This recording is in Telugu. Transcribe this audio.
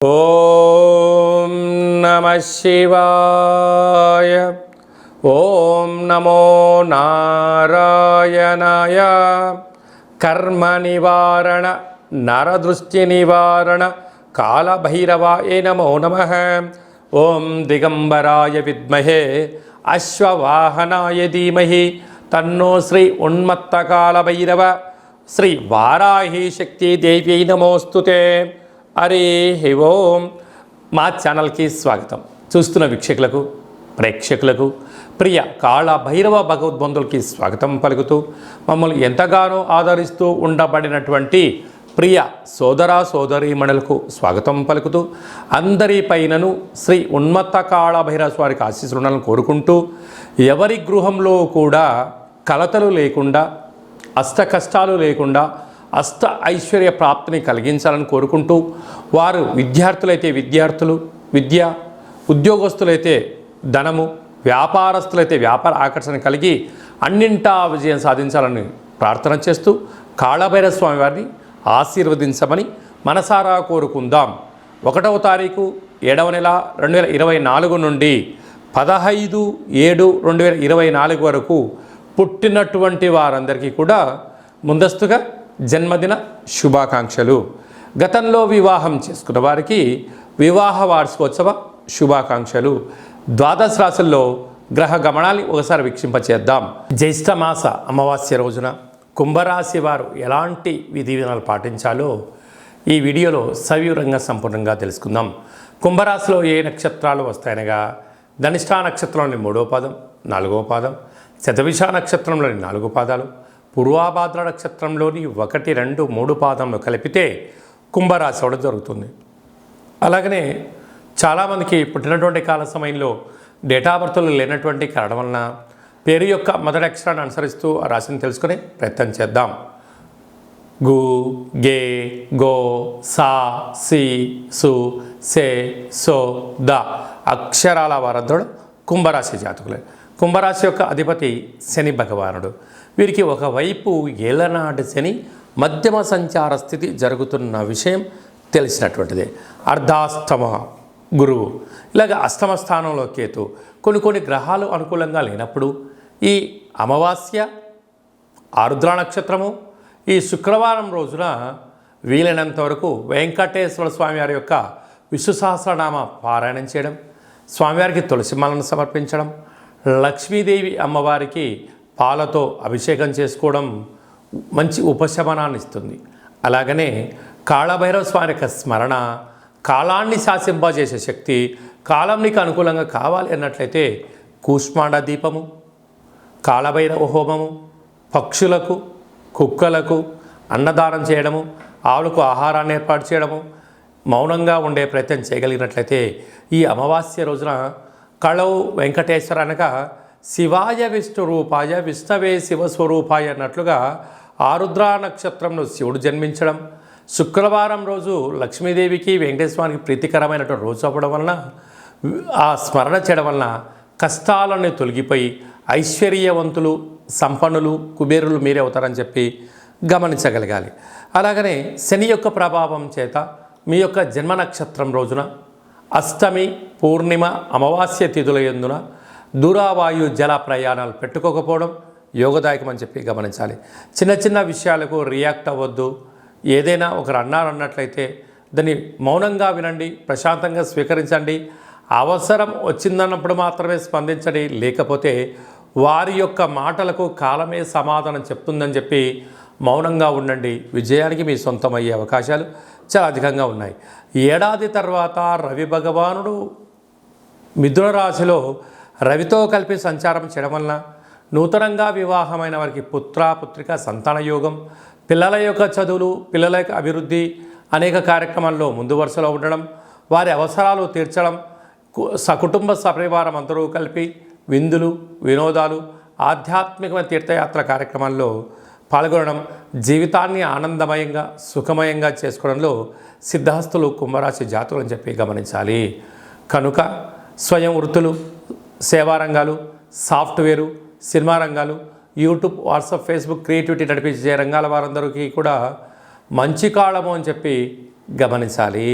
ఓం నమః శివాయ. ఓం నమో నారాయణాయ. కర్మ నివారణ నరదృష్టి నివారణ కాళభైరవాయ నమో నమః. ఓం దిగంబరాయ విద్మహే అశ్వవాహనాయ ధీమహి తన్నో శ్రీ ఉన్మత్త కాళభైరవ శ్రీ వారాహి శక్తి దేవ్యై నమోస్తుతే. హరి ఓం. మా ఛానల్కి స్వాగతం. చూస్తున్న వీక్షకులకు ప్రేక్షకులకు ప్రియ కాళభైరవ భగవద్బంధులకి స్వాగతం పలుకుతూ మమ్మల్ని ఎంతగానో ఆదరిస్తూ ఉండబడినటువంటి ప్రియ సోదర సోదరీమణులకు స్వాగతం పలుకుతూ అందరిపైనను శ్రీ ఉన్మత్త కాళభైరవ స్వామికి ఆశీస్సులను కోరుకుంటూ ఎవరి గృహంలో కూడా కలతలు లేకుండా అష్ట కష్టాలు లేకుండా అష్ట ఐశ్వర్య ప్రాప్తిని కలిగించాలని కోరుకుంటూ వారు విద్యార్థులైతే విద్యార్థులు విద్య, ఉద్యోగస్తులైతే ధనము, వ్యాపారస్తులైతే వ్యాపార ఆకర్షణ కలిగి అన్నింటా విజయం సాధించాలని ప్రార్థన చేస్తూ కాళభైరవ స్వామి వారిని ఆశీర్వదించమని మనసారా కోరుకుందాం. 1వ తారీఖు 7వ నెల 2024 నుండి 15/7/2024 వరకు పుట్టినటువంటి వారందరికీ కూడా ముందస్తుగా జన్మదిన శుభాకాంక్షలు. గతంలో వివాహం చేసుకున్న వారికి వివాహ వార్షికోత్సవ శుభాకాంక్షలు. ద్వాదశ రాశుల్లో గ్రహ గమనాన్ని ఒకసారి వీక్షింపచేద్దాం. జ్యేష్ఠమాస అమావాస్య రోజున కుంభరాశి వారు ఎలాంటి విధి విధానాలు పాటించాలో ఈ వీడియోలో సవివరంగా సంపూర్ణంగా తెలుసుకుందాం. కుంభరాశిలో ఏ నక్షత్రాలు వస్తాయనగా ధనిష్ఠా నక్షత్రంలోని 3వ పాదం, 4వ పాదం, శతభిష నక్షత్రంలోని 4 పాదాలు, పూర్వాభాద్ర నక్షత్రంలోని 1, 2, 3 పాదంలో కలిపితే కుంభరాశి అవడం జరుగుతుంది. అలాగనే చాలామందికి పుట్టినటువంటి కాల సమయంలో డేటా బర్త్లు లేనటువంటి కారణం వలన పేరు యొక్క మొదటి అక్షరాన్ని అనుసరిస్తూ ఆ రాశిని తెలుసుకునే ప్రయత్నం చేద్దాం. గు, గే, గో, సా, సి, సు, సే, సో, ద అక్షరాల వారందరూ కుంభరాశి జాతకులే. కుంభరాశి యొక్క అధిపతి శని భగవానుడు. వీరికి ఒకవైపు ఏళ్ళనాటి శని మధ్యమ సంచార స్థితి జరుగుతున్న విషయం తెలిసినటువంటిదే. అర్ధాష్టమ గురువు, ఇలాగ అష్టమ స్థానంలో కేతు. కొన్ని గ్రహాలు అనుకూలంగా లేనప్పుడు ఈ అమావాస్య, ఆరుద్ర నక్షత్రము, ఈ శుక్రవారం రోజున వీలైనంత వరకు వెంకటేశ్వర స్వామి వారి యొక్క విష్ణు సహస్రనామ పారాయణం చేయడం, స్వామివారికి తులసిమాలను సమర్పించడం, లక్ష్మీదేవి అమ్మవారికి పాలతో అభిషేకం చేసుకోవడం మంచి ఉపశమనాన్ని ఇస్తుంది. అలాగనే కాళభైరవ స్వామి యొక్క స్మరణ కాలాన్ని శాసింపజేసే శక్తి. కాలం నీకు అనుకూలంగా కావాలి అన్నట్లయితే కూష్మాండ దీపము, కాళభైరవ హోమము, పక్షులకు కుక్కలకు అన్నదానం చేయడము, ఆవులకు ఆహారాన్ని ఏర్పాటు చేయడము, మౌనంగా ఉండే ప్రయత్నం చేయగలిగినట్లయితే ఈ అమావాస్య రోజున కళవు వెంకటేశ్వర అనగా శివాయ విష్ణు రూపాయ విష్ణవే శివస్వరూపాయ అన్నట్లుగా ఆరుద్ర నక్షత్రంలో శివుడు జన్మించడం, శుక్రవారం రోజు లక్ష్మీదేవికి వెంకటేశ్వరానికి ప్రీతికరమైనటువంటి రోజు అవ్వడం వలన ఆ స్మరణ చేయడం వలన కష్టాలన్నీ తొలగిపోయి ఐశ్వర్యవంతులు, సంపన్నులు, కుబేరులు మీరే అవుతారని చెప్పి గమనించగలగాలి. అలాగనే శని యొక్క ప్రభావం చేత మీ యొక్క జన్మ నక్షత్రం రోజున అష్టమి, పూర్ణిమ, అమావాస్య తిథుల యందున దూరావాయు జల ప్రయాణాలు పెట్టుకోకపోవడం యోగదాయకమని చెప్పి గమనించాలి. చిన్న విషయాలకు రియాక్ట్ అవ్వద్దు. ఏదైనా ఒకరు అన్నట్లయితే దాన్ని మౌనంగా వినండి, ప్రశాంతంగా స్వీకరించండి. అవసరం వచ్చిందన్నప్పుడు మాత్రమే స్పందించండి. లేకపోతే వారి యొక్క మాటలకు కాలమే సమాధానం చెప్తుందని చెప్పి మౌనంగా ఉండండి. విజయానికి మీ సొంతమయ్యే అవకాశాలు చాలా అధికంగా ఉన్నాయి. ఏడాది తర్వాత రవి భగవానుడు మిథున రాశిలో రవితో కలిపి సంచారం చేయడం వలన నూతనంగా వివాహమైన వారికి పుత్రిక సంతాన యోగం, పిల్లల యొక్క చదువులు, పిల్లల యొక్క అభివృద్ధి, అనేక కార్యక్రమాల్లో ముందు వరుసలో ఉండడం, వారి అవసరాలు తీర్చడం, సకుటుంబ సపరివారం అందరూ కలిపి విందులు, వినోదాలు, ఆధ్యాత్మికమైన తీర్థయాత్ర కార్యక్రమాల్లో పాల్గొనడం, జీవితాన్ని ఆనందమయంగా సుఖమయంగా చేసుకోవడంలో సిద్ధహస్తులు కుంభరాశి జాతకులు అని చెప్పి గమనించాలి. కనుక స్వయం వృత్తులు, సేవా రంగాలు, సాఫ్ట్వేరు, సినిమా రంగాలు, యూట్యూబ్, వాట్సాప్, ఫేస్బుక్, క్రియేటివిటీ నడిపించే రంగాల వారందరికీ కూడా మంచి కాలము అని చెప్పి గమనించాలి.